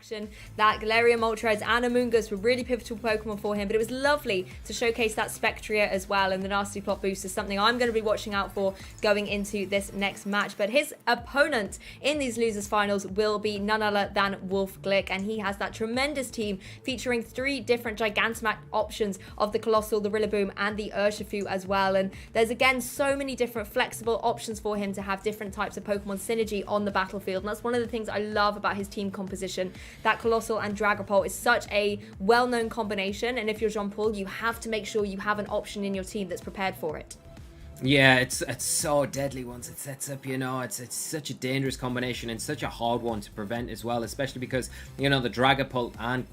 action that Galarian Moltres and Amoonguss were really pivotal Pokemon for him, but it was lovely to showcase that Spectria as well, and the Nasty Plot boost is something I'm going to be watching out for going into this next match. But his opponent in these losers finals will be none other than Wolfe Glick, and he has that tremendous team featuring 3 different Gigantamax options of the Colossal, the Rillaboom and the Urshifu as well. And there's again so many different flexible options for him to have different types of Pokemon synergy on the battlefield, and that's one of the things I love about his team composition. That Colossal and Dragapult is such a well-known combination, and if you're Jean-Paul, you have to make sure you have an option in your team that's prepared for it. Yeah, it's so deadly once it sets up, you know. It's such a dangerous combination and such a hard one to prevent as well, especially because, you know, the Dragapult and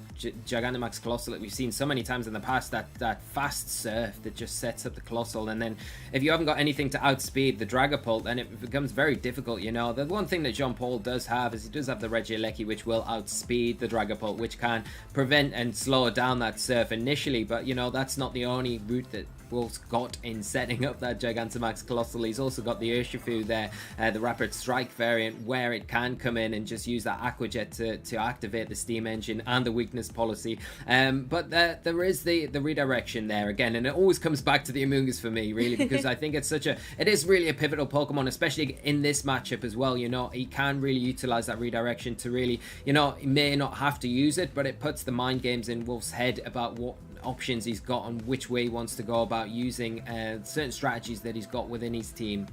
Gigantamax Colossal that we've seen so many times in the past, that fast surf that just sets up the Colossal, and then if you haven't got anything to outspeed the Dragapult, then it becomes very difficult, you know. The one thing that Jean-Paul does have is he does have the Regieleki, which will outspeed the Dragapult, which can prevent and slow down that surf initially, but, you know, that's not the only route that Wolfe's got in setting up that Gigantamax Colossal. He's also got the Urshifu there, the Rapid Strike variant, where it can come in and just use that Aqua Jet to activate the Steam Engine and the Weakness Policy. But there is the redirection there again, and it always comes back to the Amoonguss for me, really, because I think it is really a pivotal Pokemon, especially in this matchup as well. You know, he can really utilize that redirection to really, you know, he may not have to use it, but it puts the mind games in Wolfe's head about what options he's got and which way he wants to go about using certain strategies that he's got within his team.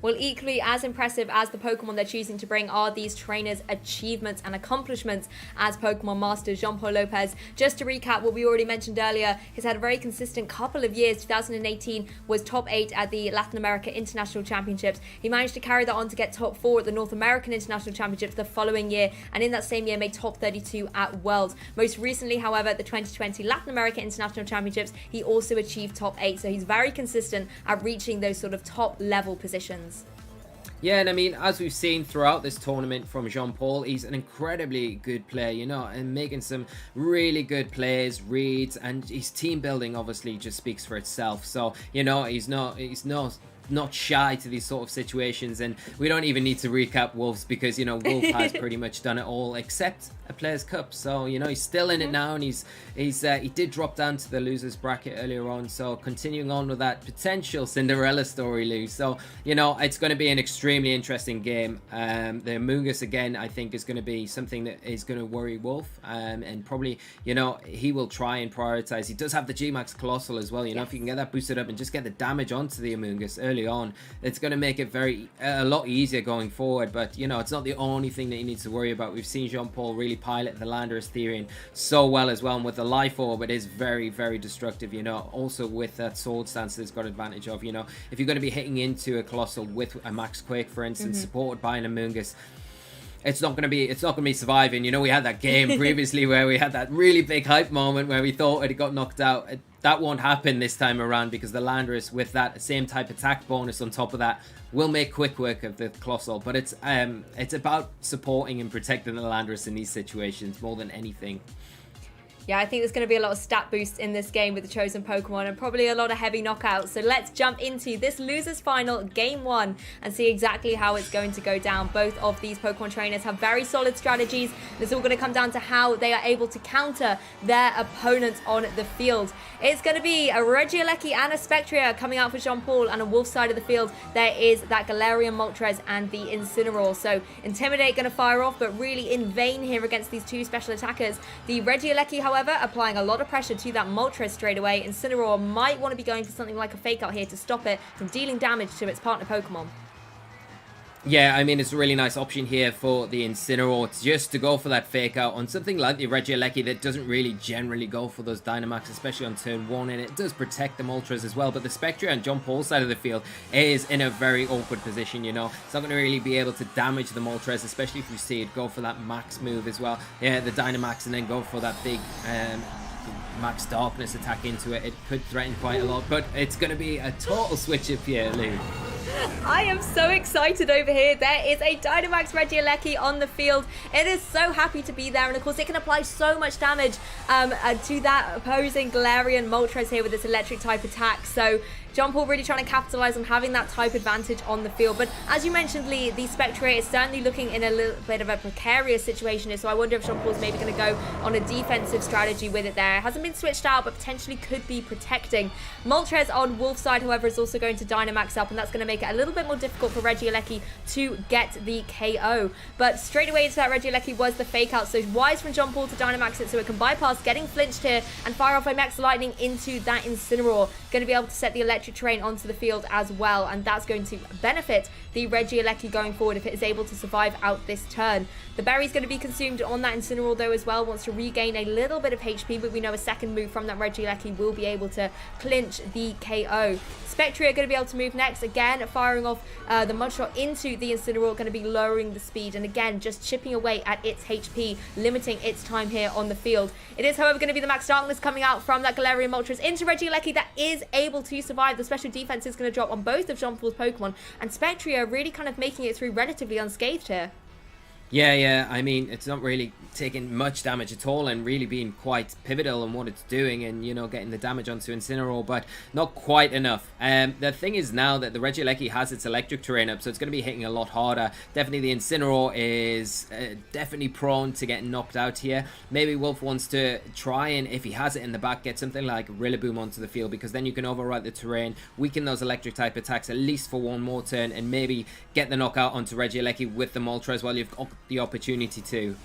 Well, equally as impressive as the Pokemon they're choosing to bring are these trainers' achievements and accomplishments as Pokemon Masters. Jean-Paul Lopez, just to recap what we already mentioned earlier, has had a very consistent couple of years. 2018 was top 8 at the Latin America International Championships. He managed to carry that on to get top 4 at the North American International Championships the following year, and in that same year made top 32 at Worlds. Most recently, however, the 2020 Latin America International Championships, he also achieved top 8, so he's very consistent at reaching those sort of top level positions. Yeah, and I mean, as we've seen throughout this tournament from Jean-Paul, he's an incredibly good player, you know, and making some really good plays, reads, and his team building obviously just speaks for itself. So, you know, he's not shy to these sort of situations, and we don't even need to recap Wolves because, you know, Wolf has pretty much done it all except a Players Cup. So, you know, he's still in it now, and he did drop down to the losers bracket earlier on, so continuing on with that potential Cinderella story, Lou. So, you know, it's going to be an extremely interesting game. The Amoonguss again, I think, is going to be something that is going to worry Wolf, and probably, you know, he will try and prioritize. He does have the G-Max Colossal as well, you know. If you can get that boosted up and just get the damage onto the Amoonguss early on, it's going to make it a lot easier going forward. But, you know, it's not the only thing that he needs to worry about. We've seen Jean-Paul really pilot the Landorus Therian so well as well, and with the Life Orb, it is very, very destructive, you know. Also with that Sword Stance that he's got advantage of, you know, if you're going to be hitting into a Colossal with a Max Quake, for instance, supported by an Amoonguss, it's not going to be surviving. You know, we had that game previously where we had that really big hype moment where we thought it got knocked out. That won't happen this time around because the Landorus, with that same type attack bonus on top of that, will make quick work of the Colossal. But it's about supporting and protecting the Landorus in these situations more than anything. Yeah, I think there's going to be a lot of stat boosts in this game with the chosen Pokemon and probably a lot of heavy knockouts. So let's jump into this losers final game 1 and see exactly how it's going to go down. Both of these Pokemon trainers have very solid strategies. It's all going to come down to how they are able to counter their opponents on the field. It's going to be a Regieleki and a Spectria coming out for Jean-Paul, and on Wolf's side of the field there is that Galarian Moltres and the Incineroar. So Intimidate going to fire off, but really in vain here against these two special attackers. The Regieleki, however, applying a lot of pressure to that Moltres straight away. Incineroar might want to be going for something like a Fake Out here to stop it from dealing damage to its partner Pokemon. Yeah, I mean, it's a really nice option here for the Incineroar just to go for that Fake Out on something like the Regieleki that doesn't really generally go for those Dynamax, especially on turn 1, and it does protect the Moltres as well. But the Spectre on Jean-Paul's side of the field is in a very awkward position, you know. It's not going to really be able to damage the Moltres, especially if you see it go for that Max move as well. Yeah, the Dynamax, and then go for that big Max Darkness attack into it. It could threaten quite a lot, but it's going to be a total switch up here, Lou. I am so excited over here. There is a Dynamax Regieleki on the field. It is so happy to be there, and of course it can apply so much damage to that opposing Galarian Moltres here with its electric type attack. So John Paul really trying to capitalize on having that type advantage on the field. But as you mentioned, Lee, the Spectre is certainly looking in a little bit of a precarious situation here. So I wonder if John Paul's maybe going to go on a defensive strategy with it there. Hasn't been switched out, but potentially could be protecting. Moltres on Wolf's side, however, is also going to Dynamax up, and that's going to make it a little bit more difficult for Regieleki to get the KO. But straight away into that Regieleki was the fake out. So wise from John Paul to Dynamax it so it can bypass getting flinched here and fire off a Max Lightning into that Incineroar. Going to be able to set the electric terrain onto the field as well, and that's going to benefit the Regieleki going forward if it is able to survive out this turn. The berry's going to be consumed on that Incineroar though as well, wants to regain a little bit of HP, but we know a second move from that Regieleki will be able to clinch the KO. Spectre are going to be able to move next, again firing off the Mudshot into the Incineroar, going to be lowering the speed and again just chipping away at its HP, limiting its time here on the field. It is however going to be the Max Darkness coming out from that Galarian Moltres into Regieleki that is able to survive. The special defense is going to drop on both of Jean Paul's Pokemon, and Spectre are really kind of making it through relatively unscathed here. Yeah, I mean, it's not really taking much damage at all and really being quite pivotal in what it's doing and, you know, getting the damage onto Incineroar, but not quite enough. The thing is now that the Regieleki has its electric terrain up, so it's going to be hitting a lot harder. Definitely the Incineroar is definitely prone to getting knocked out here. Maybe Wolf wants to try and, if he has it in the back, get something like Rillaboom onto the field, because then you can override the terrain, weaken those electric type attacks at least for one more turn, and maybe get the knockout onto Regieleki with the Moltres while you've got the opportunity to.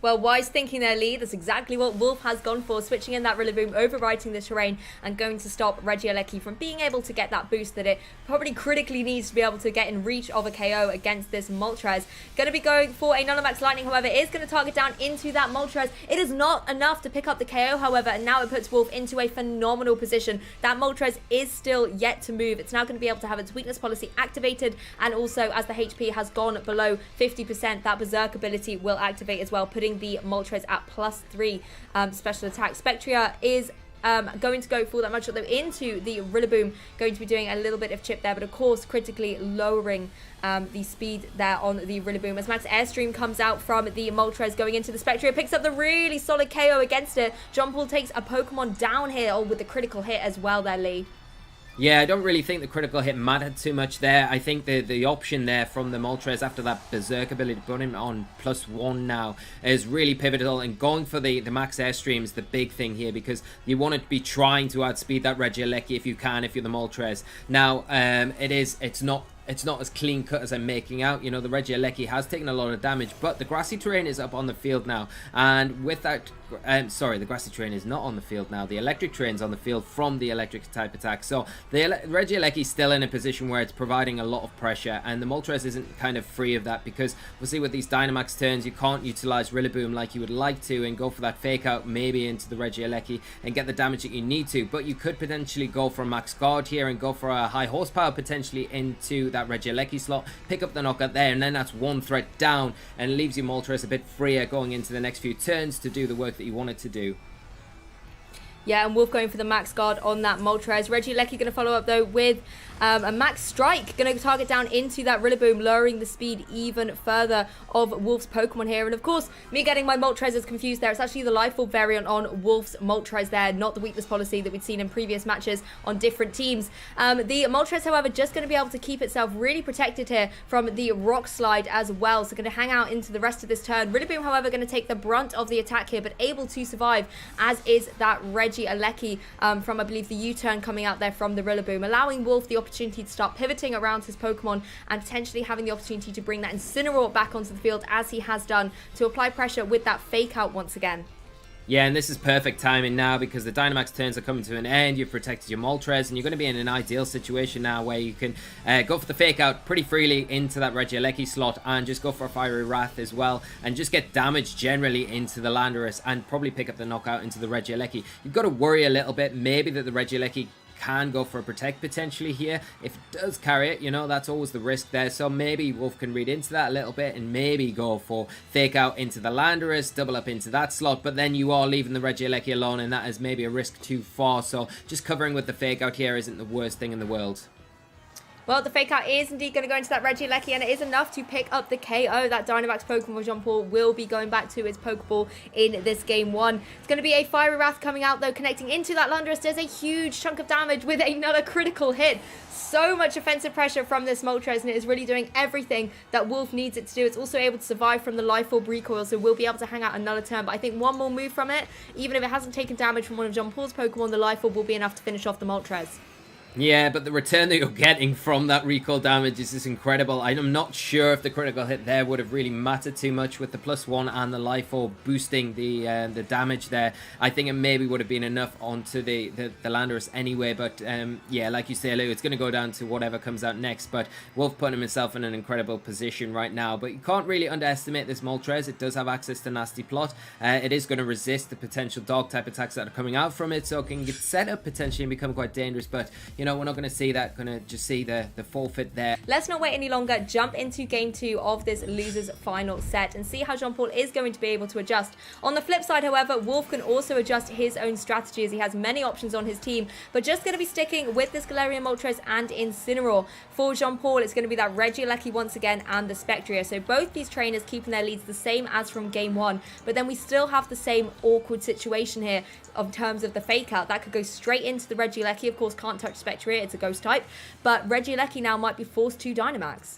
Well, wise thinking there, Lee. That's exactly what Wolf has gone for, switching in that Rillaboom, overwriting the terrain, and going to stop Regieleki from being able to get that boost that it probably critically needs to be able to get in reach of a KO against this Moltres. Going to be going for a Max Lightning, however, is going to target down into that Moltres. It is not enough to pick up the KO, however, and now it puts Wolf into a phenomenal position. That Moltres is still yet to move. It's now going to be able to have its weakness policy activated, and also as the HP has gone below 50%, that Berserk ability will activate as well, putting the Moltres at +3 special attack. Spectria is going to go for that Mudshot though into the Rillaboom, going to be doing a little bit of chip there, but of course critically lowering the speed there on the Rillaboom. As Max Airstream comes out from the Moltres going into the Spectria, picks up the really solid KO against it. John Paul takes a Pokemon down here, with the critical hit as well there, Lee. Yeah, I don't really think the critical hit mattered too much there. I think the option there from the Moltres after that Berserk ability to put him on +1 now is really pivotal, and going for the Max Airstream is the big thing here, because you want to be trying to outspeed that Regieleki if you can, if you're the Moltres. Now, it's not as clean cut as I'm making out. You know, the Regieleki has taken a lot of damage, but the grassy terrain is up on the field now, and with that, sorry, the grassy terrain is not on the field now. The electric terrain's on the field from the electric type attack, so the Regieleki is still in a position where it's providing a lot of pressure, and the Moltres isn't kind of free of that, because obviously with these Dynamax turns you can't utilize Rillaboom like you would like to and go for that fake out maybe into the Regieleki and get the damage that you need to, but you could potentially go for a Max Guard here and go for a high horsepower potentially into that Regieleki slot, pick up the knockout there, and then that's one threat down and leaves your Moltres a bit freer going into the next few turns to do the work that you want it to do. Yeah, and Wolf going for the Max Guard on that Moltres. Regieleki going to follow up though with a Max Strike, going to target down into that Rillaboom, lowering the speed even further of Wolf's Pokemon here. And of course, me getting my Moltres is confused there. It's actually the Life Orb variant on Wolf's Moltres there, not the weakness policy that we'd seen in previous matches on different teams. The Moltres, however, just going to be able to keep itself really protected here from the Rock Slide as well. So going to hang out into the rest of this turn. Rillaboom, however, going to take the brunt of the attack here, but able to survive, as is that Regieleki from, I believe, the U-turn coming out there from the Rillaboom, allowing Wolf the opportunity to start pivoting around his Pokemon and potentially having the opportunity to bring that Incineroar back onto the field, as he has done, to apply pressure with that fake out once again. Yeah, and this is perfect timing now, because the Dynamax turns are coming to an end. You've protected your Moltres, and you're going to be in an ideal situation now where you can go for the fake out pretty freely into that Regieleki slot and just go for a Fiery Wrath as well and just get damage generally into the Landorus and probably pick up the knockout into the Regieleki. You've got to worry a little bit maybe that the Regieleki can go for a protect potentially here. If it does carry it, you know, that's always the risk there. So maybe Wolf can read into that a little bit and maybe go for fake out into the Landorus, double up into that slot, but then you are leaving the Regieleki alone, and that is maybe a risk too far. So just covering with the fake out here isn't the worst thing in the world. Well, the fake out is indeed going to go into that Regieleki, and it is enough to pick up the KO. That Dynamax Pokemon for Jean-Paul will be going back to its Pokeball in this game 1. It's going to be a Fiery Wrath coming out, though, connecting into that Landorus. Does a huge chunk of damage with another critical hit. So much offensive pressure from this Moltres, and it is really doing everything that Wolfe needs it to do. It's also able to survive from the Life Orb recoil, so we'll be able to hang out another turn. But I think one more move from it, even if it hasn't taken damage from one of Jean-Paul's Pokemon, the Life Orb will be enough to finish off the Moltres. Yeah, but the return that you're getting from that recoil damage is just incredible. I'm not sure if the critical hit there would have really mattered too much with the +1 and the Life Orb boosting the damage there. I think it maybe would have been enough onto the Landorus anyway, but yeah, like you say, Lou, it's going to go down to whatever comes out next, but Wolfe putting himself in an incredible position right now. But you can't really underestimate this Moltres. It does have access to Nasty Plot. It is going to resist the potential dog-type attacks that are coming out from it, so it can get set up potentially and become quite dangerous, but you know, we're not going to see that. Going to just see the forfeit there. Let's not wait any longer. Jump into game 2 of this losers final set and see how Jean-Paul is going to be able to adjust. On the flip side, however, Wolfe can also adjust his own strategy as he has many options on his team, but just going to be sticking with this Galarian Moltres and Incineroar. For Jean-Paul, it's going to be that Regieleki once again and the Spectria. So both these trainers keeping their leads the same as from game 1, but then we still have the same awkward situation here in terms of the fake out. That could go straight into the Regieleki. Of course, can't touch Spectria, it's a ghost type, but Regieleki now might be forced to Dynamax.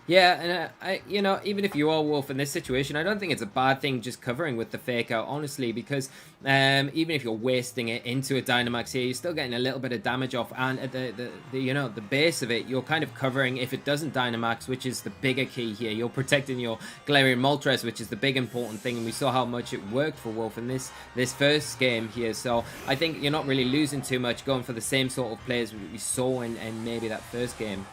Yeah, and you know, even if you are Wolfe in this situation, I don't think it's a bad thing just covering with the fake out, honestly, because even if you're wasting it into a Dynamax here, you're still getting a little bit of damage off, and at the you know, the base of it, you're kind of covering if it doesn't Dynamax, which is the bigger key here. You're protecting your Galarian Moltres, which is the big important thing, and we saw how much it worked for Wolfe in this first game here. So I think you're not really losing too much going for the same sort of plays we saw in maybe that first game.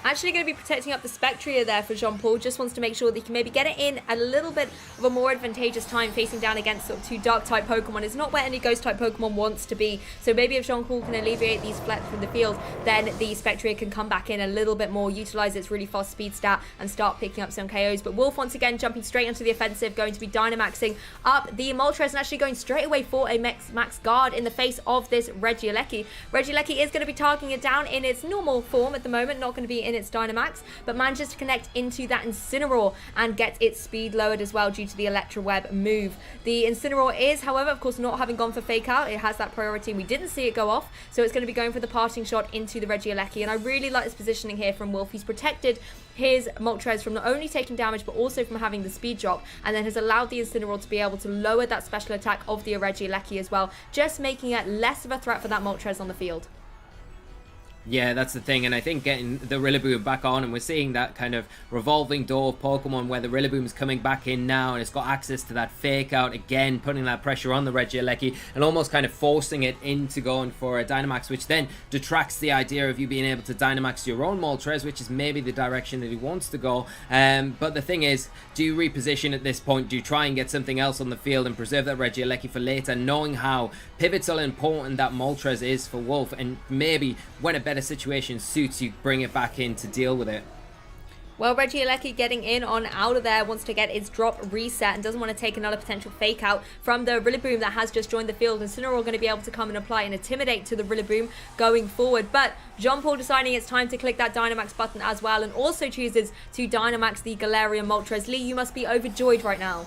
Actually going to be protecting up the Spectria there for Jean-Paul. Just wants to make sure that he can maybe get it in a little bit of a more advantageous time facing down against sort of 2 Dark-type Pokemon. It's not where any Ghost-type Pokemon wants to be. So maybe if Jean-Paul can alleviate these threats from the field, then the Spectria can come back in a little bit more, utilize its really fast speed stat and start picking up some KOs. But Wolfe once again jumping straight onto the offensive, going to be Dynamaxing up the Moltres and actually going straight away for a max guard in the face of this Regieleki. Regieleki is going to be targeting it down in its normal form at the moment, not going to be in its Dynamax, but manages to connect into that Incineroar and get its speed lowered as well due to the Electro Web move. The Incineroar is, however, of course, not having gone for fake out. It has that priority. We didn't see it go off, so it's going to be going for the parting shot into the Regieleki, and I really like this positioning here from Wolfe. He's protected his Moltres from not only taking damage, but also from having the speed drop, and then has allowed the Incineroar to be able to lower that special attack of the Regieleki as well, just making it less of a threat for that Moltres on the field. Yeah, that's the thing, and I think getting the Rillaboom back on, and we're seeing that kind of revolving door of Pokemon where the Rillaboom's coming back in now, and it's got access to that fake out again, putting that pressure on the Regieleki, and almost kind of forcing it into going for a Dynamax, which then detracts the idea of you being able to Dynamax your own Moltres, which is maybe the direction that he wants to go. But the thing is, do you reposition at this point? Do you try and get something else on the field and preserve that Regieleki for later, knowing how pivotal and important that Moltres is for Wolfe, and maybe when a better situation suits you, bring it back in to deal with it? Well, Regieleki getting in on out of there, wants to get its drop reset and doesn't want to take another potential fake out from the Rillaboom that has just joined the field. And Incineroar going to be able to come and apply and intimidate to the Rillaboom going forward. But Jean-Paul deciding it's time to click that Dynamax button as well, and also chooses to Dynamax the Galarian Moltres. Lee, you must be overjoyed right now.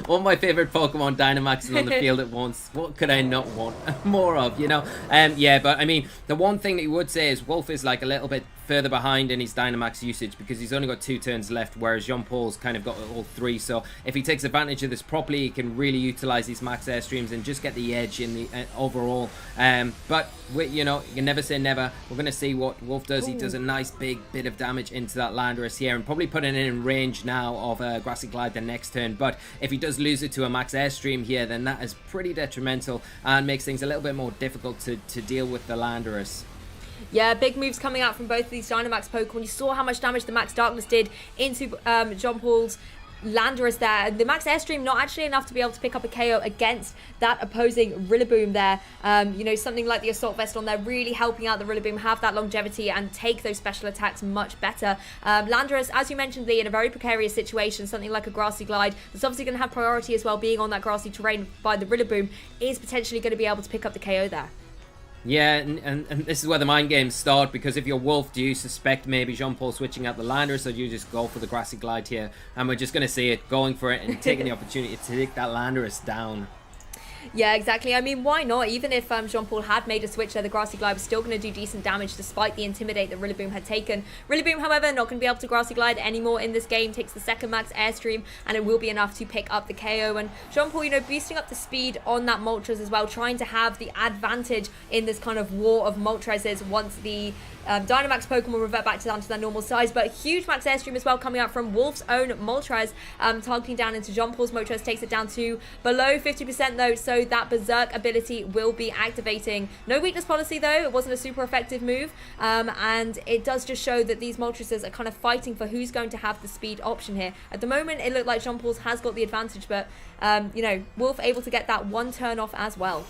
One of my favorite Pokemon Dynamaxing on the field at once. What could I not want more of, you know? Yeah, but I mean, the one thing that you would say is Wolfe is like a little bit further behind in his Dynamax usage because he's only got 2 turns left, whereas Jean-Paul's kind of got all 3. So if he takes advantage of this properly, he can really utilize these max airstreams and just get the edge in the overall. But you know, you can never say never. We're going to see what Wolfe does. Ooh. He does a nice big bit of damage into that Landorus here, and probably putting it in range now of Grassy Glide the next turn. But if he does lose it to a max airstream here, then that is pretty detrimental and makes things a little bit more difficult to deal with the Landorus. Yeah, big moves coming out from both of these Dynamax Pokemon. You saw how much damage the Max Darkness did into Jean-Paul's Landorus there. The Max Airstream not actually enough to be able to pick up a KO against that opposing Rillaboom there. You know, something like the Assault Vest on there really helping out the Rillaboom have that longevity and take those special attacks much better. Landorus, as you mentioned, Lee, in a very precarious situation, something like a Grassy Glide that's obviously going to have priority as well, being on that grassy terrain by the Rillaboom, is potentially going to be able to pick up the KO there. Yeah, and this is where the mind games start, because if you're Wolf, do you suspect maybe Jean-Paul switching out the Landorus, or do you just go for the Grassy Glide here? And we're just going to see it, going for it and taking the opportunity to take that Landorus down. Yeah, exactly. I mean, why not? Even if Jean-Paul had made a switch there, the Grassy Glide was still going to do decent damage despite the Intimidate that Rillaboom had taken. Rillaboom, however, not going to be able to Grassy Glide anymore in this game. Takes the second max Airstream, and it will be enough to pick up the KO. And Jean-Paul, you know, boosting up the speed on that Moltres as well, trying to have the advantage in this kind of war of Moltreses once the Dynamax Pokemon revert back down to their normal size. But huge max Airstream as well coming out from Wolf's own Moltres, targeting down into Jean-Paul's Moltres, takes it down to below 50% though, so that Berserk ability will be activating. No weakness policy though, it wasn't a super effective move, and it does just show that these Moltreses are kind of fighting for who's going to have the speed option here. At the moment it looked like Jean-Paul's has got the advantage, but you know, Wolf able to get that one turn off as well.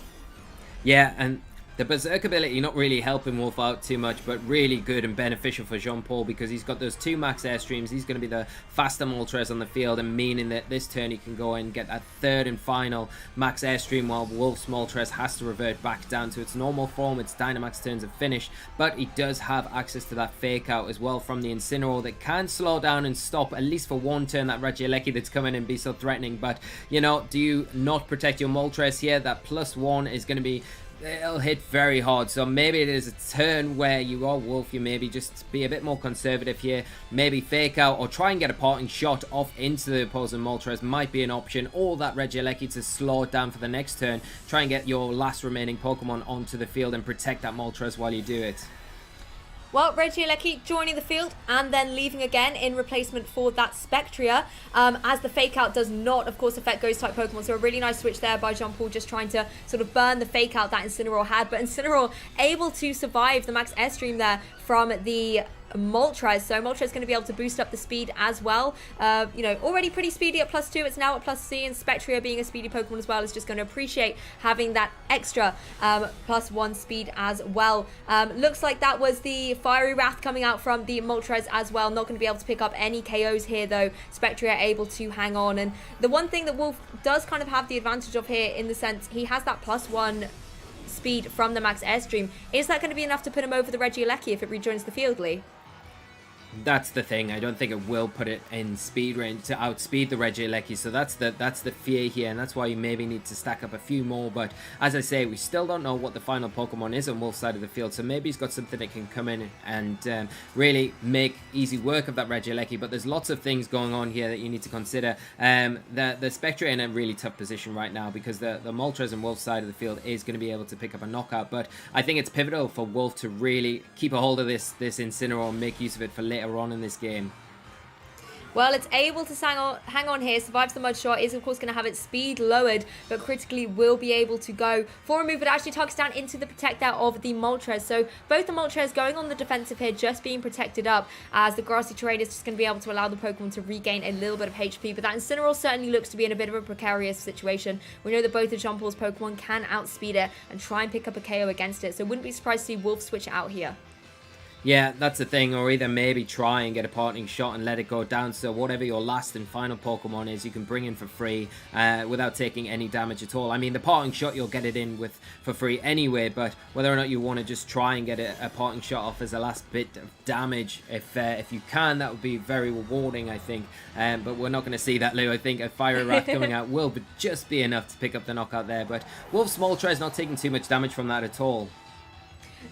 Yeah, and the Berserk ability not really helping Wolf out too much, but really good and beneficial for Jean-Paul, because he's got those 2 max Airstreams. He's going to be the faster Moltres on the field, and meaning that this turn he can go and get that third and final max Airstream, while Wolf's Moltres has to revert back down to its normal form. Its Dynamax turns are finished, but he does have access to that Fake Out as well from the Incineroar that can slow down and stop, at least for one turn, that Regieleki that's coming and be so threatening. But, you know, do you not protect your Moltres here? That +1 is going to be... it'll hit very hard, so maybe it is a turn where you are Wolf, you maybe just be a bit more conservative here, maybe Fake Out or try and get a parting shot off into the opposing Moltres might be an option, or that Regieleki to slow it down for the next turn. Try and get your last remaining Pokemon onto the field and protect that Moltres while you do it. Well, Regieleki joining the field and then leaving again in replacement for that Spectria, as the Fake Out does not, of course, affect Ghost-type Pokemon. So a really nice switch there by Jean-Paul, just trying to sort of burn the Fake Out that Incineroar had. But Incineroar able to survive the max Airstream there from the Moltres, so Moltres going to be able to boost up the speed as well. You know, already pretty speedy at +2, it's now at +C, and Spectria being a speedy Pokemon as well is just going to appreciate having that extra +1 speed as well. Looks like that was the Fiery Wrath coming out from the Moltres as well. Not going to be able to pick up any KOs here though. Spectria able to hang on, and the one thing that Wolf does kind of have the advantage of here, in the sense he has that +1 speed from the max Airstream. Is that going to be enough to put him over the Regieleki if it rejoins the field, Lee? That's the thing. I don't think it will put it in speed range to outspeed the Regieleki, so that's the fear here, and that's why you maybe need to stack up a few more. But as I say, we still don't know what the final Pokemon is on Wolf's side of the field, so maybe he's got something that can come in and really make easy work of that Regieleki. But there's lots of things going on here that you need to consider. The Spectre in a really tough position right now, because the Moltres on Wolf's side of the field is going to be able to pick up a knockout, but I think it's pivotal for Wolf to really keep a hold of this Incineroar and make use of it for later on in this game. Well, it's able to hang on here, survives the Mud Shot, is of course going to have its speed lowered, but critically will be able to go for a move that actually targets down into the Protector of the Moltres. So both the Moltres going on the defensive here, just being protected up, as the Grassy Terrain is just going to be able to allow the Pokemon to regain a little bit of HP. But that Incineroar certainly looks to be in a bit of a precarious situation. We know that both of Jean-Paul's Pokemon can outspeed it and try and pick up a KO against it, so wouldn't be surprised to see Wolf switch it out here. Yeah, that's the thing, or either maybe try and get a parting shot and let it go down, so whatever your last and final Pokemon is, you can bring in for free without taking any damage at all. I mean, the parting shot, you'll get it in with for free anyway, but whether or not you want to just try and get a parting shot off as a last bit of damage, if you can, that would be very rewarding, I think. But we're not going to see that, Lou. I think a Fiery Wrath coming out will just be enough to pick up the knockout there, but Wolf's Moltres not taking too much damage from that at all.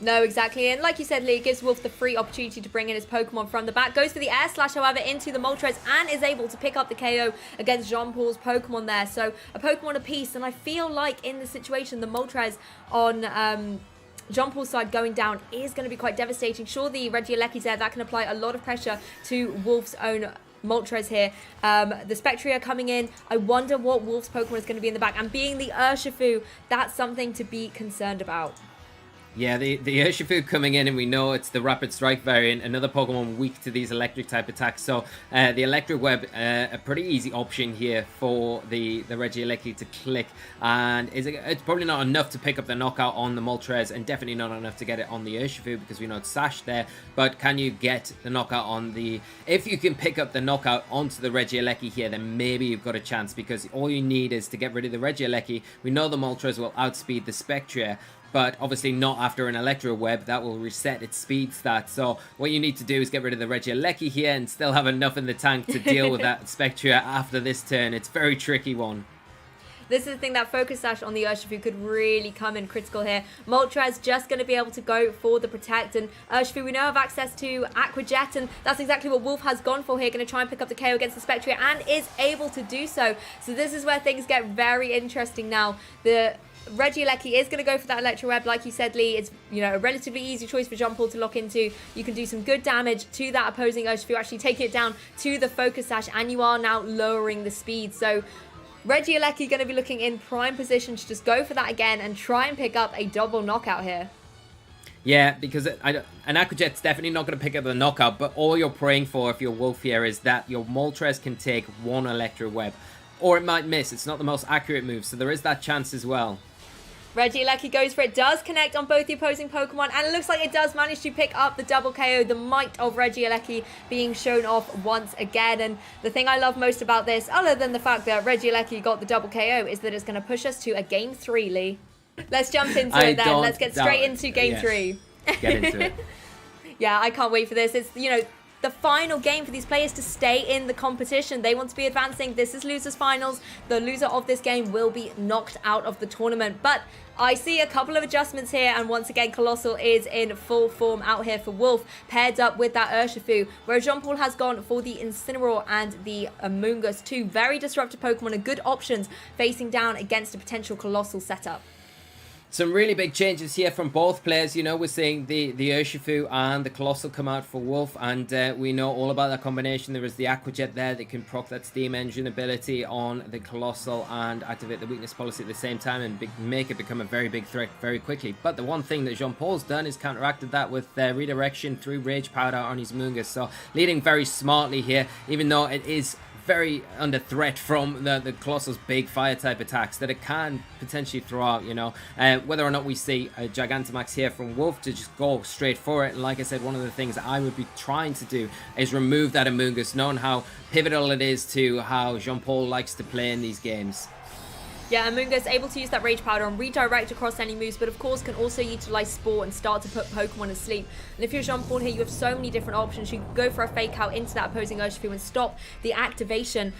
No, exactly, and like you said, Lee, it gives Wolf the free opportunity to bring in his Pokemon from the back. Goes for the Air Slash, however, into the Moltres, and is able to pick up the KO against Jean-Paul's Pokemon there. So a Pokemon apiece, and I feel like in this situation, the Moltres on Jean-Paul's side going down is going to be quite devastating. Sure, the Regieleki's there, that can apply a lot of pressure to Wolf's own Moltres here. The Spectria coming in. I wonder what Wolf's Pokemon is going to be in the back, and being the Urshifu, that's something to be concerned about. Yeah, the Urshifu coming in, and we know it's the Rapid Strike variant, another Pokemon weak to these electric type attacks. So the Electric Web, a pretty easy option here for the Regieleki to click, and it's probably not enough to pick up the knockout on the Moltres, and definitely not enough to get it on the Urshifu, because we know it's Sash there. But can you get the knockout on the... If you can pick up the knockout onto the Regieleki here, then maybe you've got a chance, because all you need is to get rid of the Regieleki. We know the Moltres will outspeed the Spectria, but obviously not after an Electro Web. That will reset its speed stat. So what you need to do is get rid of the Regieleki here and still have enough in the tank to deal with that Spectria after this turn. It's a very tricky one. This is the thing, that Focus Sash on the Urshifu could really come in critical here. Moltres just going to be able to go for the Protect, and Urshifu, we now have access to Aqua Jet, and that's exactly what Wolfe has gone for here. Going to try and pick up the KO against the Spectria, and is able to do so. So this is where things get very interesting now. The Regieleki is going to go for that Electro Web, like you said, Lee. It's, you know, a relatively easy choice for Jean Paul to lock into. You can do some good damage to that opposing Urshifu, actually taking it down to the Focus Sash, and you are now lowering the speed. So Regieleki going to be looking in prime position to just go for that again and try and pick up a double knockout here. Yeah, because an Aqua Jet's definitely not going to pick up the knockout, but all you're praying for if you're Wolfe here is that your Moltres can take one Electro Web. Or it might miss. It's not the most accurate move, so there is that chance as well. Regieleki goes for it, does connect on both the opposing Pokemon, and it looks like it does manage to pick up the double KO. The might of Regieleki being shown off once again. And the thing I love most about this, other than the fact that Regieleki got the double KO, is that it's going to push us to a Game 3, Lee. Let's jump into it then. Let's get straight into Game 3. Get into it. Yeah, I can't wait for this. It's, you know, the final game for these players to stay in the competition. They want to be advancing. This is losers finals. The loser of this game will be knocked out of the tournament. But I see a couple of adjustments here, and once again Colossal is in full form out here for Wolfe, paired up with that Urshifu, where Jean Paul has gone for the Incineroar and the Amoonguss, two very disruptive Pokemon and good options facing down against a potential Colossal setup. Some really big changes here from both players. You know, we're seeing the Urshifu and the Colossal come out for Wolfe, and we know all about that combination. There is the Aqua Jet there that can proc that Steam Engine ability on the Colossal and activate the weakness policy at the same time and make it become a very big threat very quickly. But the one thing that Jean Paul's done is counteracted that with redirection through Rage Powder on his Amoonguss. So leading very smartly here, even though it is very under threat from the Colossal's big fire type attacks that it can potentially throw out, you know. Whether or not we see a Gigantamax here from Wolfe to just go straight for it. And like I said, one of the things that I would be trying to do is remove that Amoonguss, knowing how pivotal it is to how Jean Paul likes to play in these games. Yeah, Amoonguss able to use that Rage Powder and redirect across any moves, but of course can also utilize Spore and start to put Pokemon to sleep. And if you're Jean Paul here, you have so many different options. You can go for a Fake Out into that opposing Urshifu and stop the activation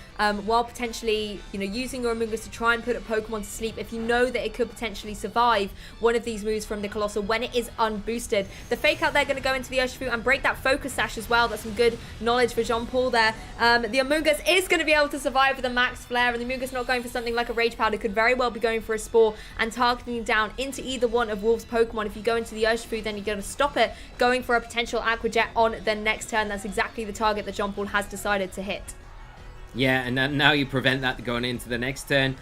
while potentially, you know, using your Amoonguss to try and put a Pokemon to sleep if you know that it could potentially survive one of these moves from the Colossal when it is unboosted. The Fake Out there going to go into the Urshifu and break that Focus Sash as well. That's some good knowledge for Jean Paul there. The Amoonguss is going to be able to survive with a Max Flare, and the Amoonguss not going for something like a Rage Powder could very well be going for a Spore and targeting down into either one of Wolfe's Pokemon. If you go into the Urshifu, then you're going to stop it going for a potential Aqua Jet on the next turn. That's exactly the target that Jean Paul has decided to hit. Yeah, and now you prevent that going into the next turn.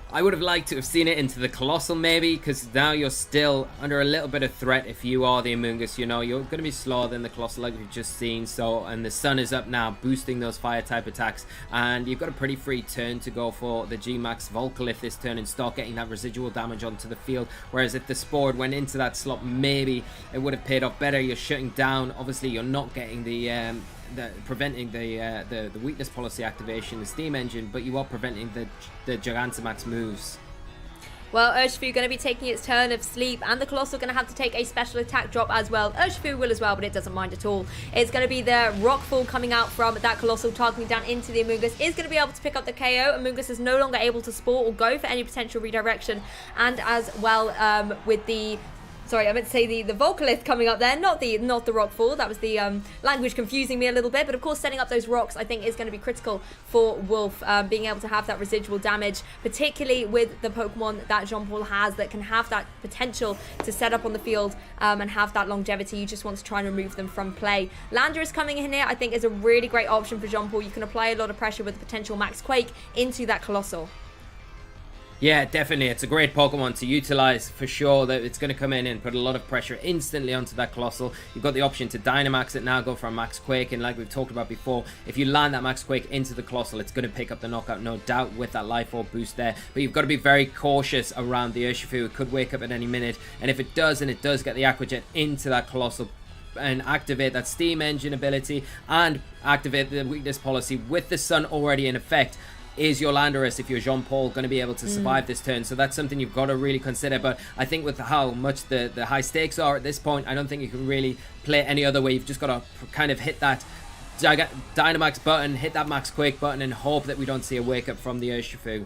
I would have liked to have seen it into the Colossal maybe, because now you're still under a little bit of threat if you are the Amoonguss. You know, you're going to be slower than the Colossal like we've just seen. So, and the sun is up now, boosting those fire type attacks, and you've got a pretty free turn to go for the G-Max Volcalyph this turn and start getting that residual damage onto the field. Whereas if the Spore went into that slot, maybe it would have paid off better. You're shutting down. Obviously, you're not getting preventing the weakness policy activation, the Steam Engine, but you are preventing the Gigantamax moves. Well, Urshifu going to be taking its turn of sleep, and the Colossal going to have to take a special attack drop as well. Urshifu will as well, but it doesn't mind at all. It's going to be the Rockfall coming out from that Colossal, targeting down into the Amoonguss. Is going to be able to pick up the KO. Amoonguss is no longer able to Spore or go for any potential redirection, and as well with the... Sorry, I meant to say the Volcalyph coming up there, not the Rockfall. That was the language confusing me a little bit. But of course, setting up those rocks, I think, is going to be critical for Wolfe, being able to have that residual damage, particularly with the Pokemon that Jean Paul has that can have that potential to set up on the field and have that longevity. You just want to try and remove them from play. Landorus coming in here, I think, is a really great option for Jean Paul. You can apply a lot of pressure with the potential Max Quake into that Colossal. Yeah, definitely. It's a great Pokemon to utilize for sure. That it's going to come in and put a lot of pressure instantly onto that Colossal. You've got the option to Dynamax it now, go for a Max Quake, and like we've talked about before, if you land that Max Quake into the Colossal, it's going to pick up the knockout, no doubt, with that Life Orb boost there. But you've got to be very cautious around the Urshifu. It could wake up at any minute, and if it does, and it does get the Aqua Jet into that Colossal and activate that Steam Engine ability and activate the weakness policy with the sun already in effect, is your Landorus, if you're Jean-Paul, going to be able to survive this turn? So that's something you've got to really consider. But I think with how much the high stakes are at this point, I don't think you can really play it any other way. You've just got to kind of hit that Dynamax button, hit that Max Quake button, and hope that we don't see a wake up from the Urshifu.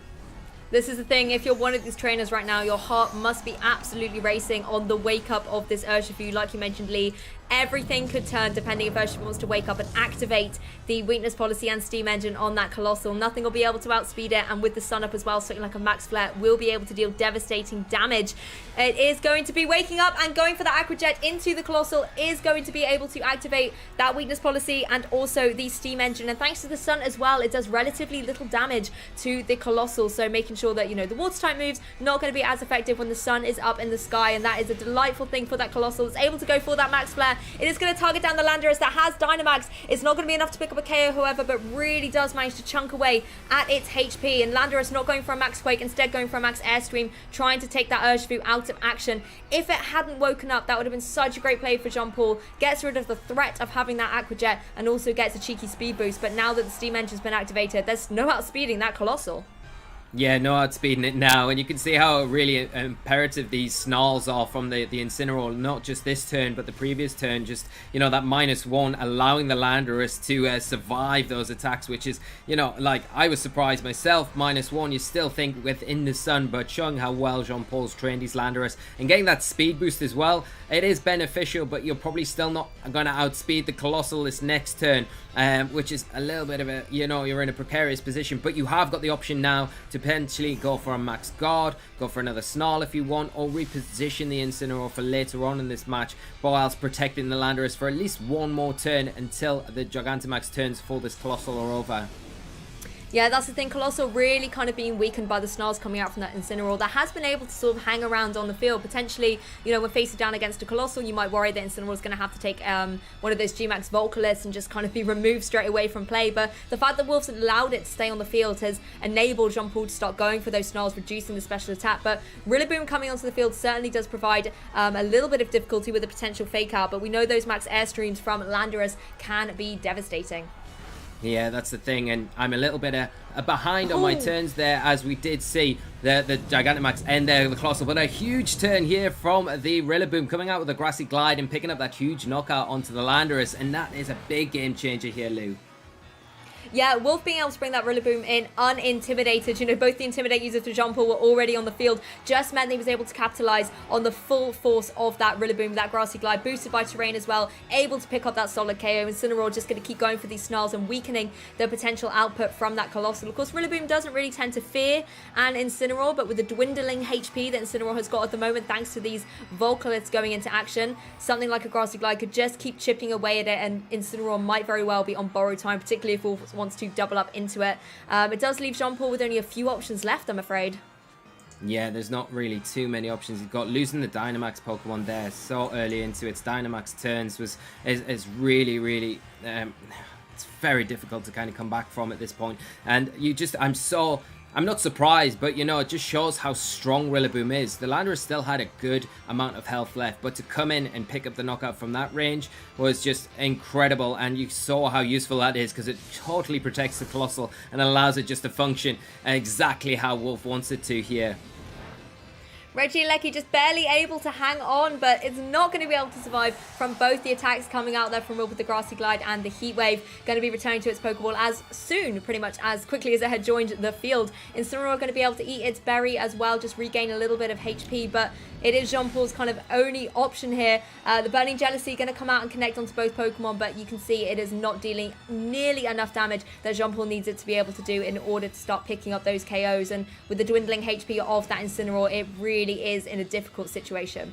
This is the thing, if you're one of these trainers right now, your heart must be absolutely racing on the wake up of this Urshifu. Like you mentioned, Lee, everything could turn depending if Urshifu wants to wake up and activate the weakness policy and steam engine on that Colossal. Nothing will be able to outspeed it, and with the sun up as well, something like a Max Flare will be able to deal devastating damage. It is going to be waking up and going for the Aqua Jet into the Colossal, is going to be able to activate that weakness policy and also the steam engine. And thanks to the sun as well, it does relatively little damage to the Colossal, so making sure that, you know, the water type moves not going to be as effective when the sun is up in the sky, and that is a delightful thing for that Colossal. It's able to go for that Max Flare. It is going to target down the Landorus that has Dynamax. It's not going to be enough to pick up a KO, however, but really does manage to chunk away at its HP. And Landorus not going for a Max Quake, instead going for a Max Airstream, trying to take that Urshifu out of action. If it hadn't woken up, that would have been such a great play for Jean-Paul. Gets rid of the threat of having that Aqua Jet and also gets a cheeky speed boost. But now that the steam engine's been activated, there's no outspeeding that Colossal. Yeah, no outspeeding it now, and you can see how really imperative these snarls are from the Incineroar, not just this turn, but the previous turn. Just, you know, that -1 allowing the Landorus to survive those attacks, which is, you know, like, I was surprised myself. -1, you still think within the sun, but showing how well Jean-Paul's trained his Landorus and getting that speed boost as well, it is beneficial, but you're probably still not going to outspeed the Colossal this next turn, which is a little bit of a, you know, you're in a precarious position, but you have got the option now to potentially go for a Max Guard, go for another Snarl if you want, or reposition the Incineroar for later on in this match, whilst protecting the Landorus for at least one more turn until the Gigantamax turns for this Colossal are over. Yeah, that's the thing. Colossal really kind of being weakened by the Snarls coming out from that Incineroar that has been able to sort of hang around on the field. Potentially, you know, when facing down against a Colossal, you might worry that Incineroar is going to have to take one of those G-Max Volcalists and just kind of be removed straight away from play. But the fact that Wolf's allowed it to stay on the field has enabled Jean-Paul to start going for those Snarls, reducing the special attack. But Rillaboom coming onto the field certainly does provide a little bit of difficulty with a potential fake out. But we know those Max Airstreams from Landorus can be devastating. Yeah, that's the thing, and I'm a little bit behind on my turns there, as we did see the Gigantamax end there with the Colossal, but a huge turn here from the Rillaboom, coming out with a Grassy Glide and picking up that huge knockout onto the Landorus, and that is a big game changer here, Lou. Yeah, Wolf being able to bring that Rillaboom in unintimidated. You know, both the Intimidate users for Jean-Paul were already on the field. Just meant that he was able to capitalize on the full force of that Rillaboom, that Grassy Glide, boosted by Terrain as well. Able to pick up that solid KO. Incineroar just going to keep going for these Snarls and weakening the potential output from that Colossal. Of course, Rillaboom doesn't really tend to fear an Incineroar, but with the dwindling HP that Incineroar has got at the moment, thanks to these Volcalists going into action, something like a Grassy Glide could just keep chipping away at it, and Incineroar might very well be on borrowed time, particularly if Wolf wants to double up into it. It does leave Jean-Paul with only a few options left, I'm afraid. Yeah, there's not really too many options. You've got losing the Dynamax Pokemon there so early into its Dynamax turns is really it's very difficult to kind of come back from at this point. And I'm not surprised, but, you know, it just shows how strong Rillaboom is. The Landorus still had a good amount of health left, but to come in and pick up the knockout from that range was just incredible, and you saw how useful that is, because it totally protects the Colossal and allows it just to function exactly how Wolf wants it to here. Regieleki just barely able to hang on, but it's not going to be able to survive from both the attacks coming out there from Wolf with the Grassy Glide and the Heat Wave. Going to be returning to its Pokeball as soon, pretty much as quickly as it had joined the field. Incineroar going to be able to eat its berry as well, just regain a little bit of HP, but it is Jean-Paul's kind of only option here. The Burning Jealousy going to come out and connect onto both Pokemon, but you can see it is not dealing nearly enough damage that Jean-Paul needs it to be able to do in order to start picking up those KOs. And with the dwindling HP of that Incineroar, it really is in a difficult situation.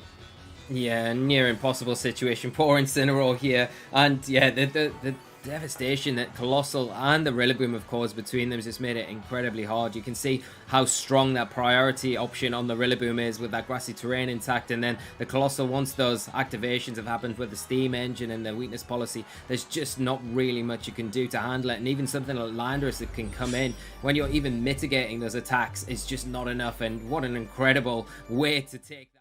Yeah, near impossible situation. Poor Incineroar here. And yeah, the devastation that Colossal and the Rillaboom have caused between them has just made it incredibly hard. You can see how strong that priority option on the Rillaboom is with that grassy terrain intact, and then the Colossal, once those activations have happened with the steam engine and the weakness policy, there's just not really much you can do to handle it. And even something like Landorus that can come in when you're even mitigating those attacks is just not enough. And what an incredible way to take that.